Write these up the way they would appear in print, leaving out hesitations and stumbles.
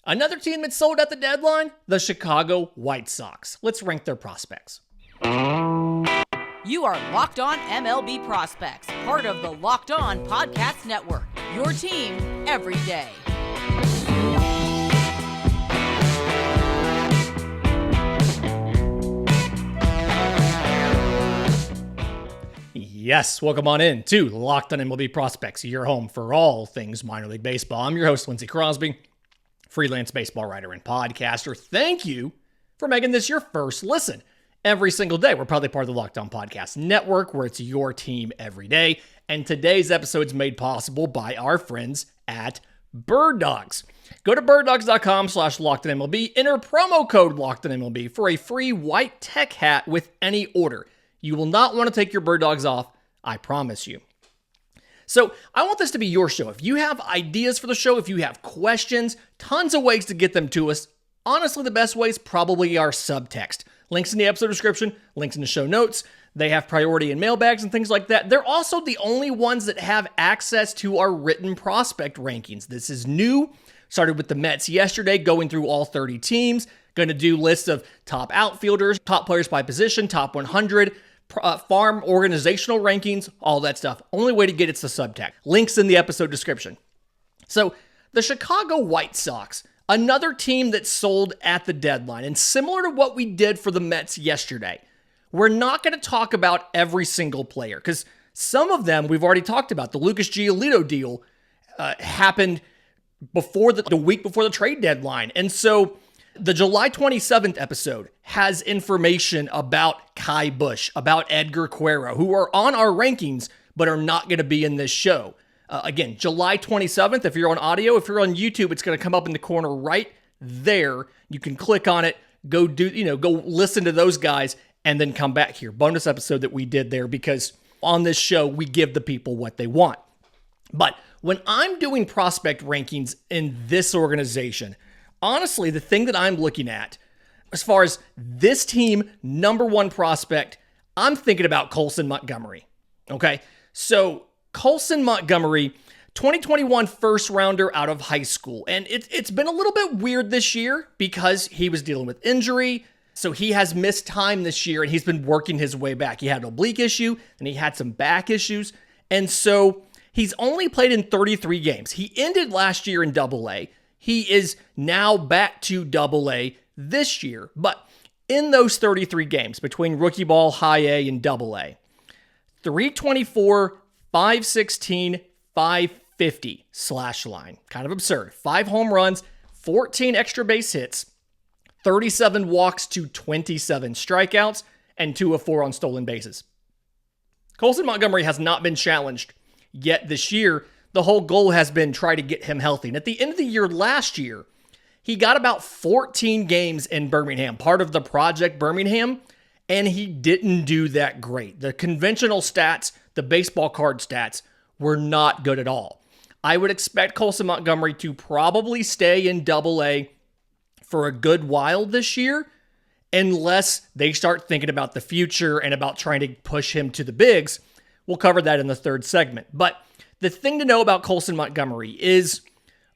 Another team that sold at the deadline? The Chicago White Sox. Let's rank their prospects. You are Locked On MLB Prospects, part of the Locked On Podcast Network. Your team every day. Yes, welcome on in to Locked On MLB Prospects, your home for all things minor league baseball. I'm your host, Lindsay Crosby, freelance baseball writer and podcaster. Thank you for making this your first listen every single day. We're probably part of the Locked On Podcast Network, where it's your team every day. And today's episode is made possible by our friends at Bird Dogs. Go to birddogs.com/LockedOnMLB, enter promo code LockedOnMLB for a free white tech hat with any order. You will not want to take your Bird Dogs off, I promise you. So I want this to be your show. If you have ideas for the show, if you have questions, tons of ways to get them to us. Honestly, the best ways probably are subtext. Links in the episode description, links in the show notes. They have priority in mailbags and things like that. They're also the only ones that have access to our written prospect rankings. This is new. Started with the Mets yesterday, going through all 30 teams. Going to do lists of top outfielders, top players by position, top 100, farm organizational rankings, all that stuff. Only way to get it's the subtext. Links in the episode description. So the Chicago White Sox, another team that sold at the deadline, and similar to what we did for the Mets yesterday, we're not going to talk about every single player because some of them we've already talked about. The Lucas Giolito deal happened before the week before the trade deadline. And so the July 27th episode has information about Kai Bush, about Edgar Cuero, who are on our rankings but are not going to be in this show. Again, July 27th, if you're on audio, if you're on YouTube, it's going to come up in the corner right there. You can click on it, go listen to those guys, and then come back here. Bonus episode that we did there because on this show, we give the people what they want. But when I'm doing prospect rankings in this organization, honestly, the thing that I'm looking at, as far as this team, number one prospect, I'm thinking about Colson Montgomery. Okay, so Colson Montgomery, 2021 first rounder out of high school. And it's been a little bit weird this year because he was dealing with injury. So he has missed time this year and he's been working his way back. He had an oblique issue and he had some back issues. And so he's only played in 33 games. He ended last year in Double-A. He is now back to Double-A this year. But in those 33 games between rookie ball, high A, and Double-A, 324, 516, 550 slash line. Kind of absurd. 5 home runs, 14 extra base hits, 37 walks to 27 strikeouts, and 2 of 4 on stolen bases. Colson Montgomery has not been challenged yet this year. The whole goal has been try to get him healthy. And at the end of the year last year, he got about 14 games in Birmingham, part of the Project Birmingham, and he didn't do that great. The conventional stats, the baseball card stats, were not good at all. I would expect Colson Montgomery to probably stay in Double-A for a good while this year, unless they start thinking about the future and about trying to push him to the bigs. We'll cover that in the third segment. But the thing to know about Colson Montgomery is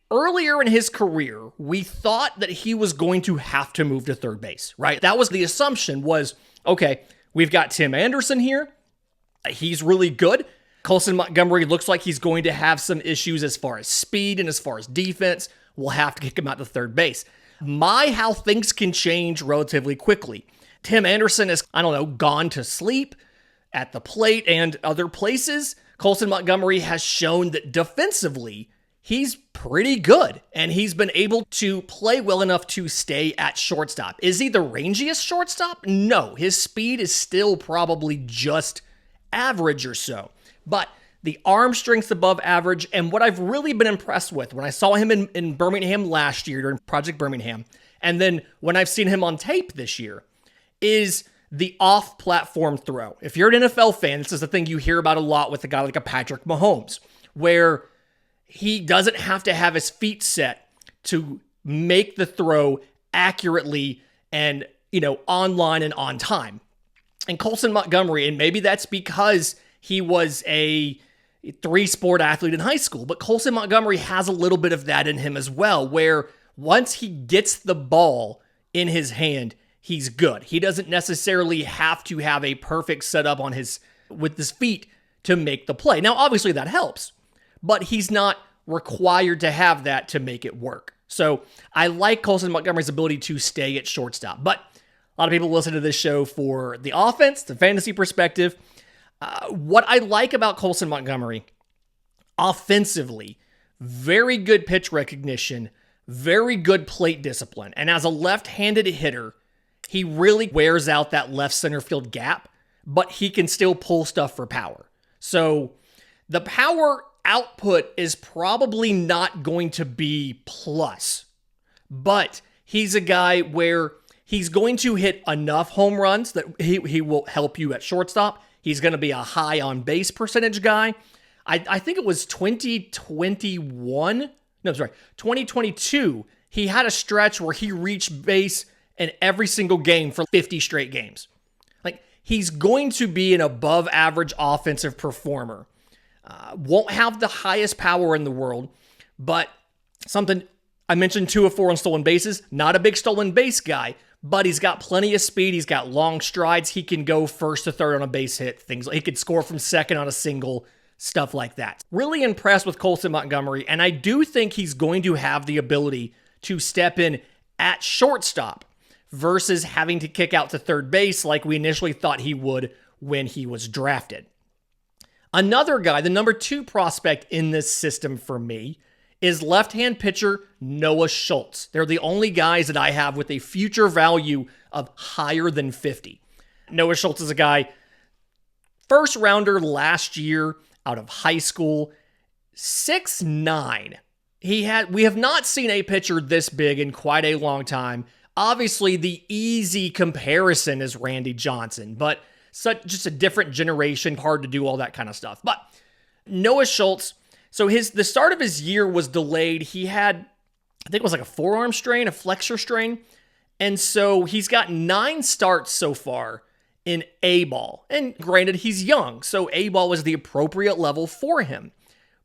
earlier in his career, we thought that he was going to have to move to third base, right? That was the assumption was, okay, we've got Tim Anderson here. He's really good. Colson Montgomery looks like he's going to have some issues as far as speed and as far as defense. We'll have to kick him out to third base. How things can change relatively quickly. Tim Anderson has, gone to sleep at the plate and other places. Colson Montgomery has shown that defensively, he's pretty good, and he's been able to play well enough to stay at shortstop. Is he the rangiest shortstop? No, his speed is still probably just average or so, but the arm strength's above average, and what I've really been impressed with when I saw him in Birmingham last year during Project Birmingham, and then when I've seen him on tape this year, is the off-platform throw. If you're an NFL fan, this is the thing you hear about a lot with a guy like a Patrick Mahomes, where he doesn't have to have his feet set to make the throw accurately and, online and on time. And Colson Montgomery, and maybe that's because he was a 3-sport athlete in high school, but Colson Montgomery has a little bit of that in him as well, where once he gets the ball in his hand, he's good. He doesn't necessarily have to have a perfect setup with his feet to make the play. Now, obviously that helps, but he's not required to have that to make it work. So I like Colson Montgomery's ability to stay at shortstop, but a lot of people listen to this show for the offense, the fantasy perspective. What I like about Colson Montgomery, offensively, very good pitch recognition, very good plate discipline. And as a left-handed hitter, he really wears out that left center field gap, but he can still pull stuff for power. So the power output is probably not going to be plus, but he's a guy where he's going to hit enough home runs that he will help you at shortstop. He's going to be a high on base percentage guy. I think it was 2022. He had a stretch where he reached base in every single game for 50 straight games. Like, he's going to be an above average offensive performer. Won't have the highest power in the world, but something I mentioned, 2 of 4 on stolen bases. Not a big stolen base guy, but he's got plenty of speed. He's got long strides. He can go first to third on a base hit. Things like he could score from second on a single, stuff like that. Really impressed with Colson Montgomery, and I do think he's going to have the ability to step in at shortstop versus having to kick out to third base like we initially thought he would when he was drafted. Another guy, the number 2 prospect in this system for me, is left-hand pitcher Noah Schultz. They're the only guys that I have with a future value of higher than 50. Noah Schultz is a guy, first rounder last year out of high school, 6'9". We have not seen a pitcher this big in quite a long time. Obviously, the easy comparison is Randy Johnson, but just a different generation, hard to do all that kind of stuff. But Noah Schultz, so the start of his year was delayed. He had, I think it was like a forearm strain, a flexor strain. And so he's got 9 starts so far in A-ball. And granted, he's young, so A-ball was the appropriate level for him.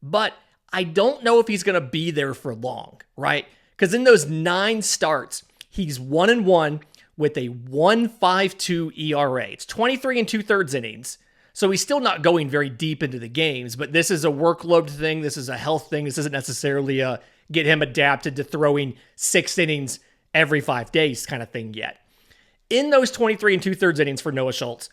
But I don't know if he's going to be there for long, right? Because in those 9 starts, he's 1-1 with a 1.52 ERA. It's 23 2/3 innings. So he's still not going very deep into the games, but this is a workload thing. This is a health thing. This isn't necessarily get him adapted to throwing 6 innings every 5 days kind of thing yet. In those 23 2/3 innings for Noah Schultz,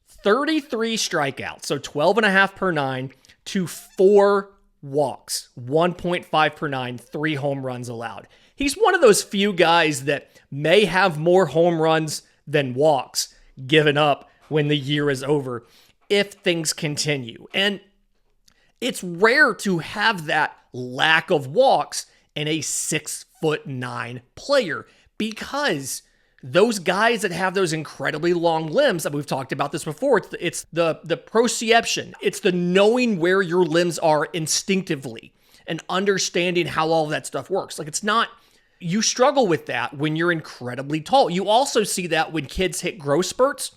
33 strikeouts, so 12.5 per 9 to 4 walks, 1.5 per 9, 3 home runs allowed. He's one of those few guys that may have more home runs than walks given up when the year is over if things continue. And it's rare to have that lack of walks in a 6'9" player, because those guys that have those incredibly long limbs, and we've talked about this before, it's the proprioception. It's the knowing where your limbs are instinctively and understanding how all of that stuff works. Like, it's not, you struggle with that when you're incredibly tall. You also see that when kids hit growth spurts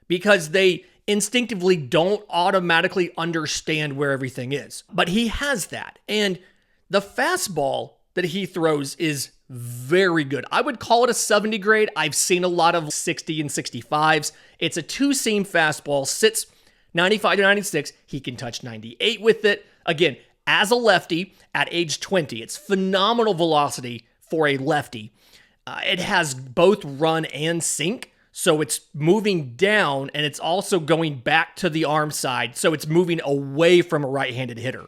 because they instinctively don't automatically understand where everything is. But he has that. And the fastball that he throws is very good. I would call it a 70 grade. I've seen a lot of 60 and 65s. It's a 2-seam fastball, sits 95 to 96. He can touch 98 with it. Again, as a lefty at age 20, it's phenomenal velocity for a lefty. It has both run and sink. So it's moving down and it's also going back to the arm side. So it's moving away from a right-handed hitter.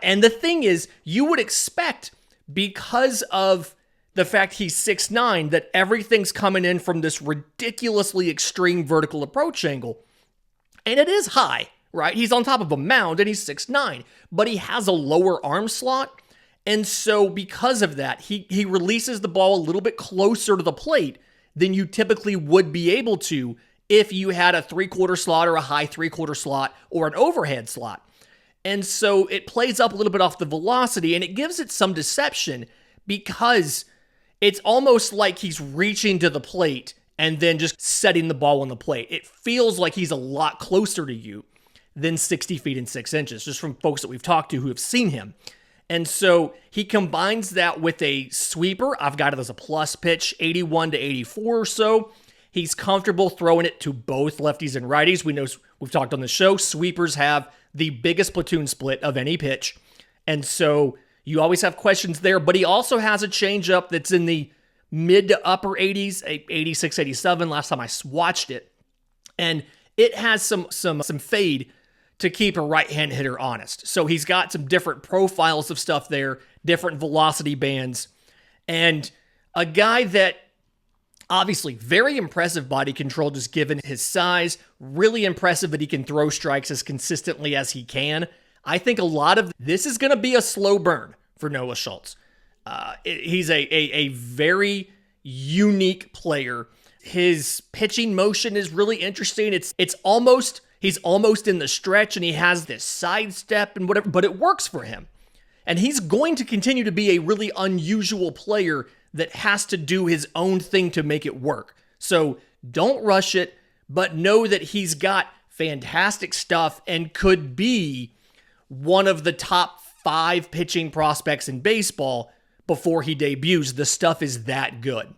And the thing is, you would expect, because of the fact he's 6'9", that everything's coming in from this ridiculously extreme vertical approach angle. And it is high, right? He's on top of a mound and he's 6'9", but he has a lower arm slot. And so because of that, he releases the ball a little bit closer to the plate than you typically would be able to if you had a 3/4 slot or a high 3/4 slot or an overhead slot. And so it plays up a little bit off the velocity, and it gives it some deception because it's almost like he's reaching to the plate and then just setting the ball on the plate. It feels like he's a lot closer to you than 60 feet and 6 inches, just from folks that we've talked to who have seen him. And so he combines that with a sweeper. I've got it as a plus pitch, 81 to 84 or so. He's comfortable throwing it to both lefties and righties. We know, we've talked on the show, sweepers have the biggest platoon split of any pitch. And so you always have questions there, but he also has a changeup that's in the mid to upper 80s, 86, 87 last time I watched it. And it has some fade to keep a right-hand hitter honest. So he's got some different profiles of stuff there, different velocity bands, and a guy that obviously very impressive body control just given his size, really impressive that he can throw strikes as consistently as he can. I think a lot of this is going to be a slow burn for Noah Schultz. He's a very unique player. His pitching motion is really interesting. He's almost in the stretch and he has this sidestep and whatever, but it works for him. And he's going to continue to be a really unusual player that has to do his own thing to make it work. So don't rush it, but know that he's got fantastic stuff and could be one of the top 5 pitching prospects in baseball before he debuts. The stuff is that good.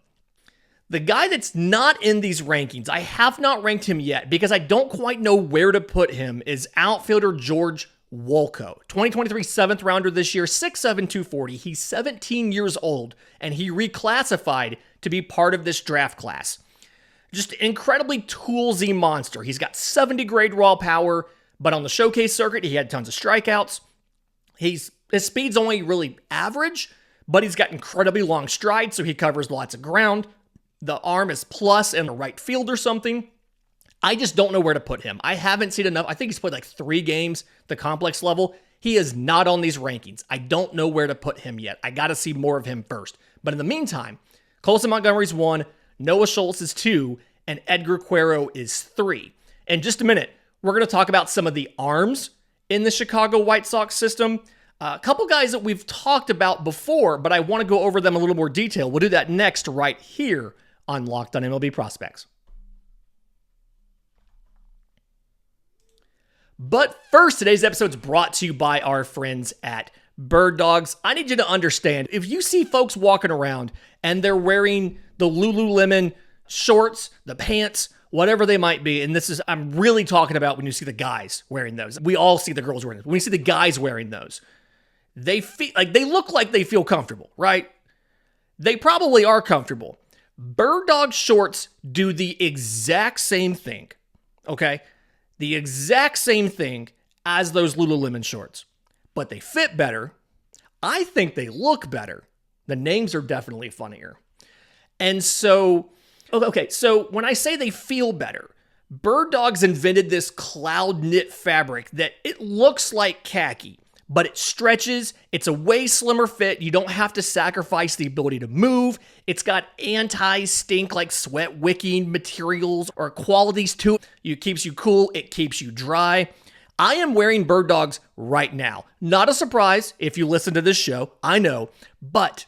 The guy that's not in these rankings, I have not ranked him yet because I don't quite know where to put him, is outfielder George Wolkow. 2023 7th rounder this year, 6'7", 240. He's 17 years old, and he reclassified to be part of this draft class. Just incredibly toolsy monster. He's got 70 grade raw power, but on the showcase circuit, he had tons of strikeouts. His speed's only really average, but he's got incredibly long strides, so he covers lots of ground. The arm is plus in the right field or something. I just don't know where to put him. I haven't seen enough. I think he's played like 3 games, the complex level. He is not on these rankings. I don't know where to put him yet. I got to see more of him first. But in the meantime, Colson Montgomery's 1, Noah Schultz is 2, and Edgar Quero is 3. In just a minute, we're going to talk about some of the arms in the Chicago White Sox system. A couple guys that we've talked about before, but I want to go over them in a little more detail. We'll do that next right here on Locked on MLB Prospects. But first, today's episode is brought to you by our friends at Bird Dogs. I need you to understand, if you see folks walking around and they're wearing the Lululemon shorts, the pants, whatever they might be, and I'm really talking about when you see the guys wearing those. We all see the girls wearing those. When you see the guys wearing those, they look like they feel comfortable, right? They probably are comfortable. Bird Dog shorts do the exact same thing, okay? The exact same thing as those Lululemon shorts, but they fit better. I think they look better. The names are definitely funnier. And so, okay, so when I say they feel better, Bird Dogs invented this cloud knit fabric that it looks like khaki, but it stretches. It's a way slimmer fit. You don't have to sacrifice the ability to move. It's got anti-stink like sweat wicking materials or qualities to it. It keeps you cool. It keeps you dry. I am wearing Bird Dogs right now. Not a surprise if you listen to this show. I know, but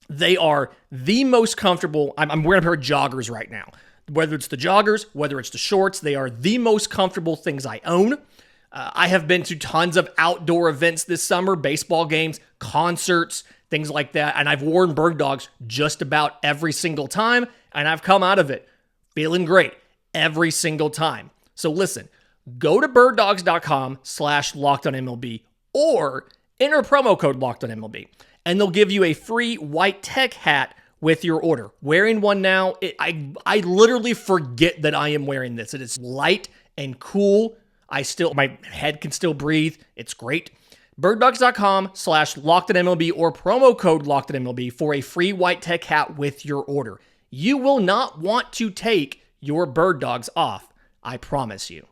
they are the most comfortable. I'm wearing a pair of joggers right now. Whether it's the joggers, whether it's the shorts, they are the most comfortable things I own. I have been to tons of outdoor events this summer, baseball games, concerts, things like that, and I've worn Bird Dogs just about every single time, and I've come out of it feeling great every single time. So listen, go to birddogs.com/lockedonmlb or enter promo code lockedonmlb, and they'll give you a free white tech hat with your order. Wearing one now, I literally forget that I am wearing this. It is light and cool. My head can still breathe. It's great. birddogs.com/lockedonmlb or promo code lockedonmlb for a free white tech hat with your order. You will not want to take your Bird Dogs off. I promise you.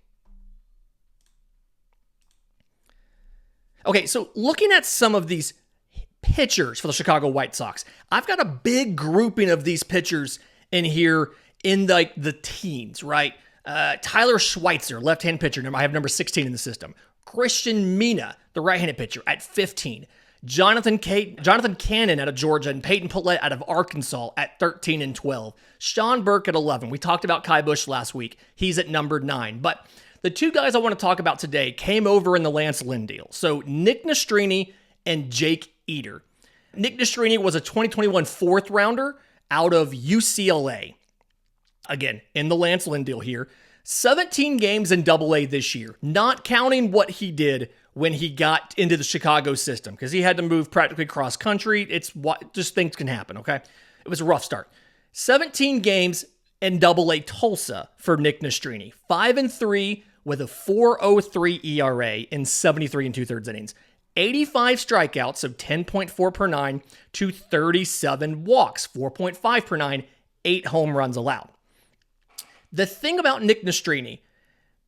Okay, so looking at some of these pitchers for the Chicago White Sox, I've got a big grouping of these pitchers in here in the teens, right? Tyler Schweitzer, left-hand pitcher. I have number 16 in the system. Christian Mina, the right-handed pitcher, at 15. Jonathan Cannon out of Georgia and Peyton Pillette out of Arkansas at 13 and 12. Sean Burke at 11. We talked about Kai Busch last week. He's at number 9. But the two guys I want to talk about today came over in the Lance Lynn deal. So Nick Nastrini and Jake Eder. Nick Nastrini was a 2021 fourth rounder out of UCLA. Again, in the Lance Lynn deal here. 17 games in AA this year, not counting what he did when he got into the Chicago system, because he had to move practically cross country. It's what just things can happen, okay? It was a rough start. 17 games in AA Tulsa for Nick Nastrini. 5-3 with a 4.03 ERA in 73 2/3 innings. 85 strikeouts, so 10.4 per nine, to 37 walks, 4.5 per nine, 8 home runs allowed. The thing about Nick Nastrini,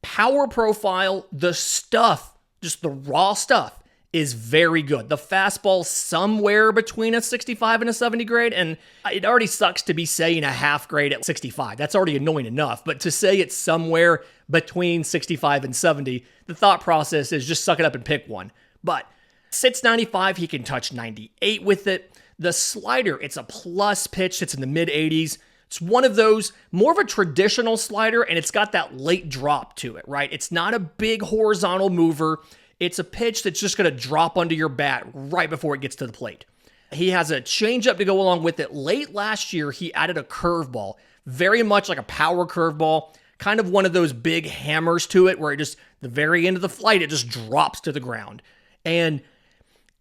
power profile, the stuff, just the raw stuff, is very good. The fastball somewhere between a 65 and a 70 grade, and it already sucks to be saying a half grade at 65. That's already annoying enough, but to say it's somewhere between 65 and 70, the thought process is just suck it up and pick one. But sits 95, he can touch 98 with it. The slider, it's a plus pitch, it's in the mid-80s. It's one of those, more of a traditional slider, and it's got that late drop to it, right? It's not a big horizontal mover. It's a pitch that's just going to drop under your bat right before it gets to the plate. He has a changeup to go along with it. Late last year, he added a curveball, very much like a power curveball, kind of one of those big hammers to it where it just, the very end of the flight, it just drops to the ground. And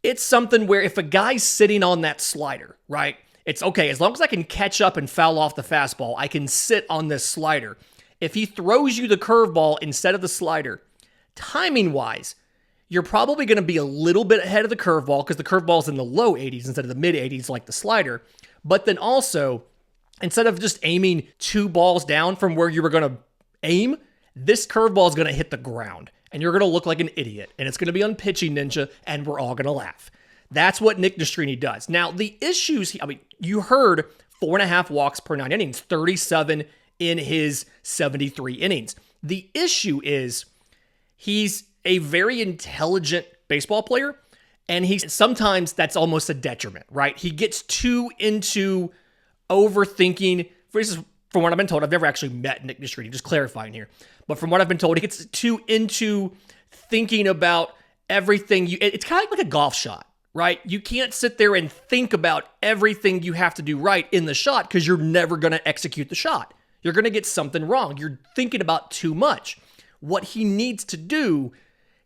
it's something where if a guy's sitting on that slider, right, it's okay, as long as I can catch up and foul off the fastball, I can sit on this slider. If he throws you the curveball instead of the slider, timing-wise, you're probably going to be a little bit ahead of the curveball because the curveball's in the low 80s instead of the mid 80s like the slider. But then also, instead of just aiming 2 balls down from where you were going to aim, this curveball is going to hit the ground. And you're going to look like an idiot. And it's going to be on Pitching Ninja, and we're all going to laugh. That's what Nick Nastrini does. Now, the issues, you heard 4.5 walks per 9 innings, 37 in his 73 innings. The issue is he's a very intelligent baseball player, and sometimes that's almost a detriment, right? He gets too into overthinking. This is from what I've been told. I've never actually met Nick Nastrini, just clarifying here. But from what I've been told, he gets too into thinking about everything. It's kind of like a golf shot, right? You can't sit there and think about everything you have to do right in the shot because you're never going to execute the shot. You're going to get something wrong. You're thinking about too much. What he needs to do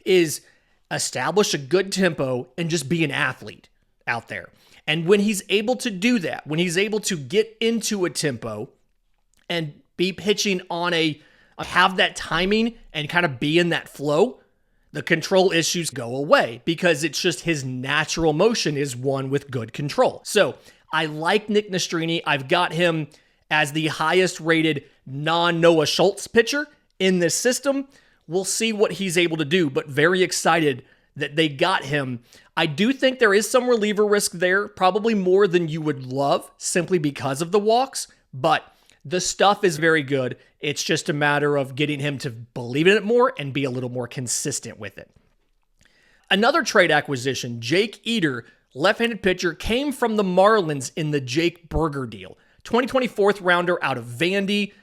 is establish a good tempo and just be an athlete out there. And when he's able to do that, when he's able to get into a tempo and be pitching on have that timing and kind of be in that flow, the control issues go away because it's just his natural motion is one with good control. So I like Nick Nastrini. I've got him as the highest rated non-Noah Schultz pitcher in this system. We'll see what he's able to do, but very excited that they got him. I do think there is some reliever risk there, probably more than you would love, simply because of the walks, but the stuff is very good. It's just a matter of getting him to believe in it more and be a little more consistent with it. Another trade acquisition, Jake Eder, left-handed pitcher, came from the Marlins in the Jake Burger deal. 2024 rounder out of Vandy.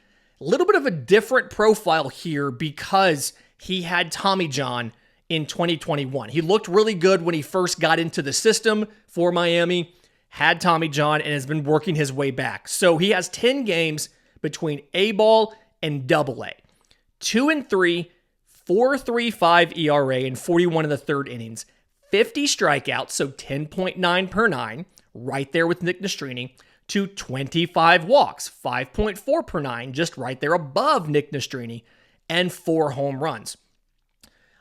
A little bit of a different profile here because he had Tommy John in 2021. He looked really good when he first got into the system for Miami, had Tommy John, and has been working his way back. So he has 10 games between A-ball and AA. 2-3, 4.35 ERA, and 41 in the third innings. 50 strikeouts, so 10.9 per 9, right there with Nick Nastrini, to 25 walks, 5.4 per 9, just right there above Nick Nastrini, and 4 home runs.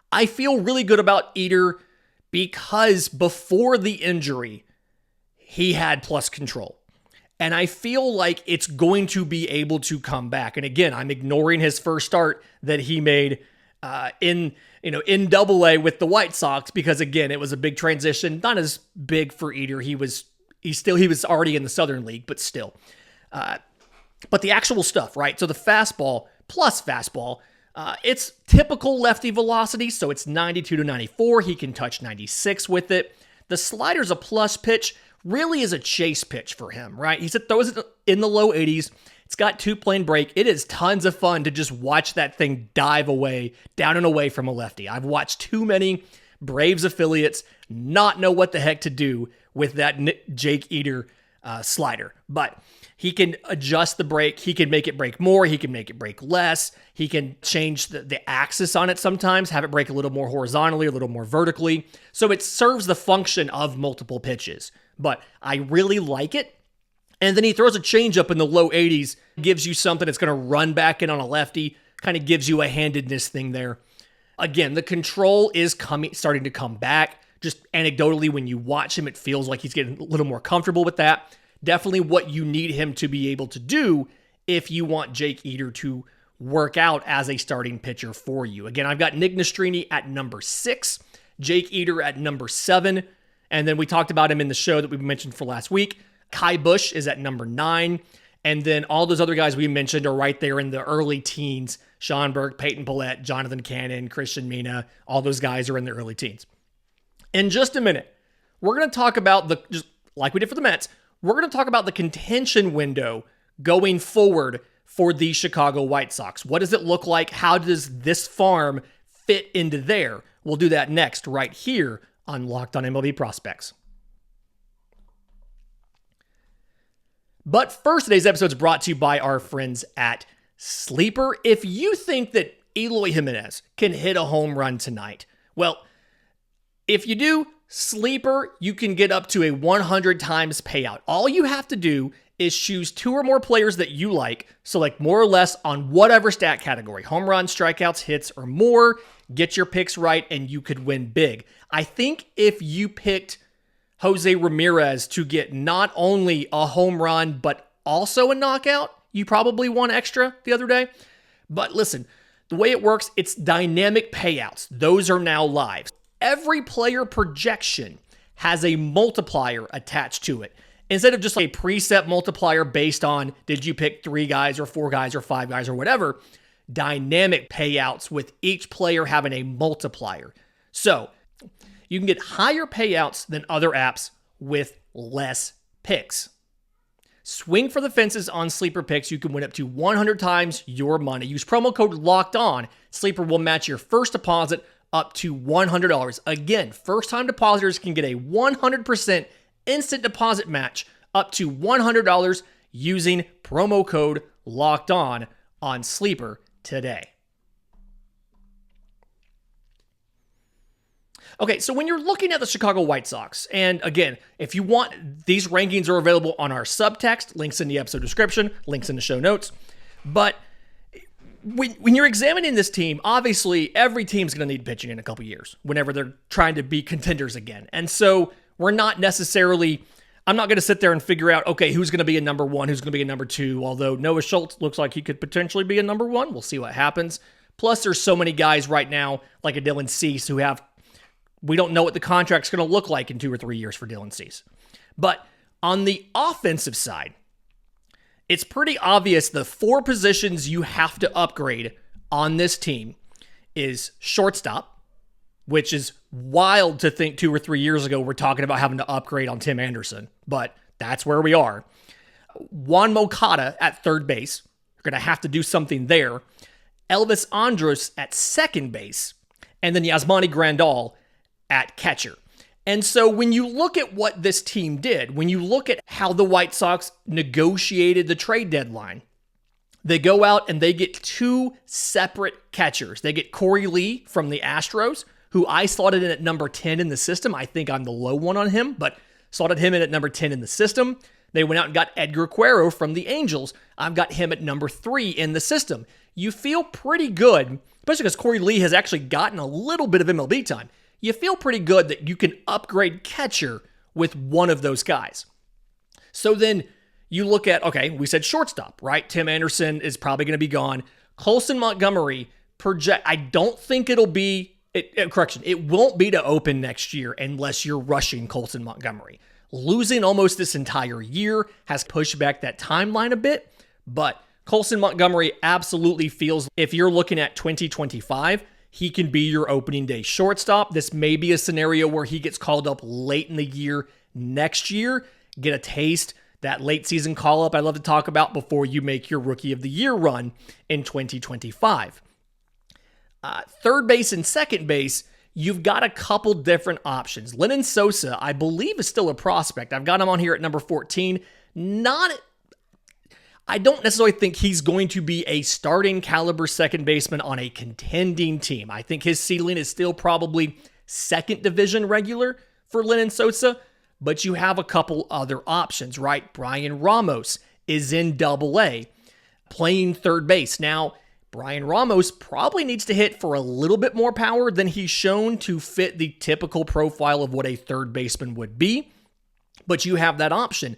I feel really good about Eder because before the injury, he had plus control. And I feel like it's going to be able to come back. And again, I'm ignoring his first start that he made in AA with the White Sox because again, it was a big transition. Not as big for Eder. He was already in the Southern League, but still. But the actual stuff, right? So the fastball plus fastball, it's typical lefty velocity, so it's 92 to 94. He can touch 96 with it. The slider's a plus pitch, really is a chase pitch for him, right? He throws it in the low 80s. It's got 2-plane break. It is tons of fun to just watch that thing dive away, down and away from a lefty. I've watched too many Braves affiliates not know what the heck to do with that Jake Eder slider. But he can adjust the break. He can make it break more. He can make it break less. He can change the axis on it sometimes, have it break a little more horizontally, a little more vertically. So it serves the function of multiple pitches. But I really like it. And then he throws a changeup in the low 80s, gives you something that's going to run back in on a lefty, kind of gives you a handedness thing there. Again, the control is starting to come back. Just anecdotally, when you watch him, it feels like he's getting a little more comfortable with that. Definitely what you need him to be able to do if you want Jake Eder to work out as a starting pitcher for you. Again, I've got Nick Nastrini at number 6, Jake Eder at number 7, and then we talked about him in the show that we mentioned for last week. Kai Busch is at number 9, and then all those other guys we mentioned are right there in the early teens. Sean Burke, Peyton Pallette, Jonathan Cannon, Christian Mina, all those guys are in the early teens. In just a minute, we're going to talk about just like we did for the Mets, we're going to talk about the contention window going forward for the Chicago White Sox. What does it look like? How does this farm fit into there? We'll do that next right here on Locked On MLB Prospects. But first, today's episode is brought to you by our friends at Sleeper. If you think that Eloy Jimenez can hit a home run tonight, well, if you do, Sleeper, you can get up to a 100 times payout. All you have to do is choose 2 or more players that you like, so like more or less on whatever stat category, home runs, strikeouts, hits, or more, get your picks right, and you could win big. I think if you picked Jose Ramirez to get not only a home run, but also a knockout, you probably won extra the other day. But listen, the way it works, it's dynamic payouts. Those are now live. Every player projection has a multiplier attached to it. Instead of just like a preset multiplier based on did you pick 3 guys or 4 guys or 5 guys or whatever, dynamic payouts with each player having a multiplier. So you can get higher payouts than other apps with less picks. Swing for the fences on Sleeper picks. You can win up to 100 times your money. Use promo code LOCKEDON. Sleeper will match your first deposit up to $100. Again, first-time depositors can get a 100% instant deposit match up to $100 using promo code LOCKEDON on Sleeper today. Okay, so when you're looking at the Chicago White Sox, and again, if you want, these rankings are available on our subtext, links in the episode description, links in the show notes, but when you're examining this team, obviously every team's going to need pitching in a couple years whenever they're trying to be contenders again. And so I'm not going to sit there and figure out, okay, who's going to be a number 1, who's going to be a number 2, although Noah Schultz looks like he could potentially be a number 1. We'll see what happens. Plus, there's so many guys right now, like a Dylan Cease, we don't know what the contract's going to look like in 2 or 3 years for Dylan Cease. But on the offensive side, it's pretty obvious the 4 positions you have to upgrade on this team is shortstop, which is wild to think 2 or 3 years ago we're talking about having to upgrade on Tim Anderson, but that's where we are. Juan Moncada at third base. You're going to have to do something there. Elvis Andrus at second base, and then Yasmani Grandal at catcher. And so when you look at what this team did, when you look at how the White Sox negotiated the trade deadline, they go out and they get 2 separate catchers. They get Corey Lee from the Astros, who I slotted in at number 10 in the system. I think I'm the low one on him, but slotted him in at number 10 in the system. They went out and got Edgar Cuero from the Angels. I've got him at number 3 in the system. You feel pretty good, especially because Corey Lee has actually gotten a little bit of MLB time. You feel pretty good that you can upgrade catcher with one of those guys. So then you look at, okay, we said shortstop, right? Tim Anderson is probably going to be gone. Colson Montgomery, I don't think it won't be to open next year unless you're rushing Colson Montgomery. Losing almost this entire year has pushed back that timeline a bit, but Colson Montgomery absolutely feels, if you're looking at 2025, he can be your opening day shortstop. This may be a scenario where he gets called up late in the year next year, get a taste, that late season call-up I love to talk about before you make your Rookie of the Year run in 2025. Third base and second base, you've got a couple different options. Lenyn Sosa, I believe, is still a prospect. I've got him on here at number 14. I don't necessarily think he's going to be a starting caliber second baseman on a contending team. I think his ceiling is still probably second division regular for Lenyn Sosa, but you have a couple other options, right? Brian Ramos is in Double-A, playing third base. Now, Brian Ramos probably needs to hit for a little bit more power than he's shown to fit the typical profile of what a third baseman would be, but you have that option.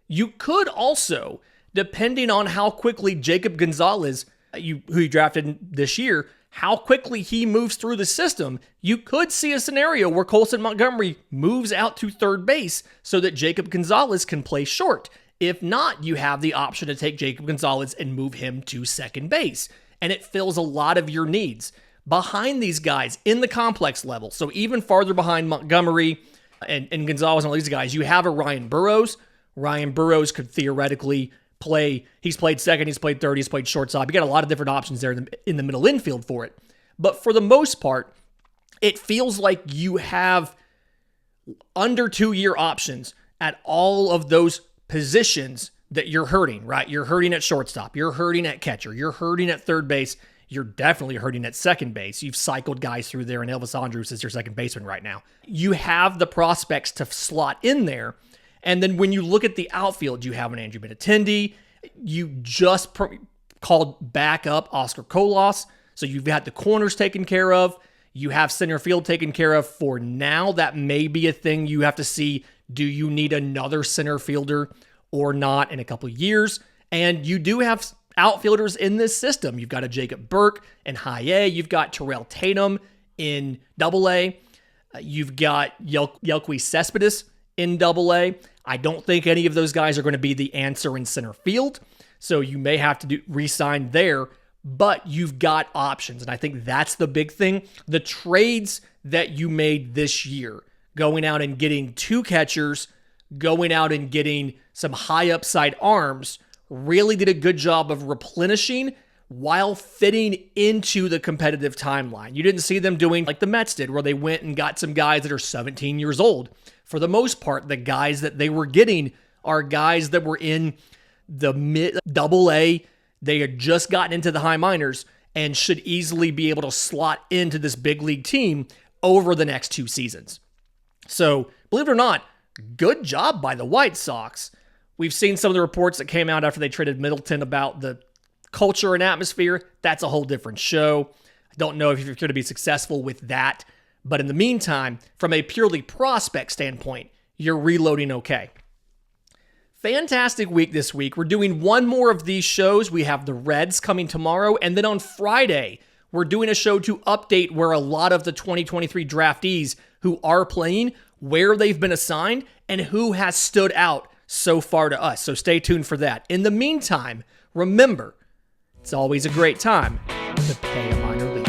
You could also, depending on how quickly Jacob Gonzalez, who you drafted this year, how quickly he moves through the system, you could see a scenario where Colson Montgomery moves out to third base so that Jacob Gonzalez can play short. If not, you have the option to take Jacob Gonzalez and move him to second base. And it fills a lot of your needs. Behind these guys in the complex level, so even farther behind Montgomery and Gonzalez and all these guys, you have a Ryan Burroughs. Ryan Burroughs could theoretically play. He's played second, he's played third, he's played shortstop. You got a lot of different options there in the middle infield for it. But for the most part, it feels like you have under 2-year options at all of those positions that you're hurting, right? You're hurting at shortstop. You're hurting at catcher. You're hurting at third base. You're definitely hurting at second base. You've cycled guys through there, and Elvis Andrus is your second baseman right now. You have the prospects to slot in there. And then when you look at the outfield, you have an Andrew Benintendi. You just called back up Oscar Colas. So you've got the corners taken care of. You have center field taken care of for now. That may be a thing you have to see. Do you need another center fielder or not in a couple of years? And you do have outfielders in this system. You've got a Jacob Burke in high A. You've got Terrell Tatum in Double-A. You've got Yelqui Cespedes in Double-A. I don't think any of those guys are going to be the answer in center field, so you may have to re-sign there, but you've got options, and I think that's the big thing. The trades that you made this year, going out and getting 2 catchers, going out and getting some high upside arms, really did a good job of replenishing while fitting into the competitive timeline. You didn't see them doing like the Mets did, where they went and got some guys that are 17 years old. For the most part, the guys that they were getting are guys that were in the mid Double-A. They had just gotten into the high minors and should easily be able to slot into this big league team over the next 2 seasons. So, believe it or not, good job by the White Sox. We've seen some of the reports that came out after they traded Middleton about the culture and atmosphere. That's a whole different show. I don't know if you're going to be successful with that. But in the meantime, from a purely prospect standpoint, you're reloading okay. Fantastic week this week. We're doing one more of these shows. We have the Reds coming tomorrow. And then on Friday, we're doing a show to update where a lot of the 2023 draftees who are playing, where they've been assigned, and who has stood out so far to us. So stay tuned for that. In the meantime, remember, it's always a great time to pay a minor leaguer.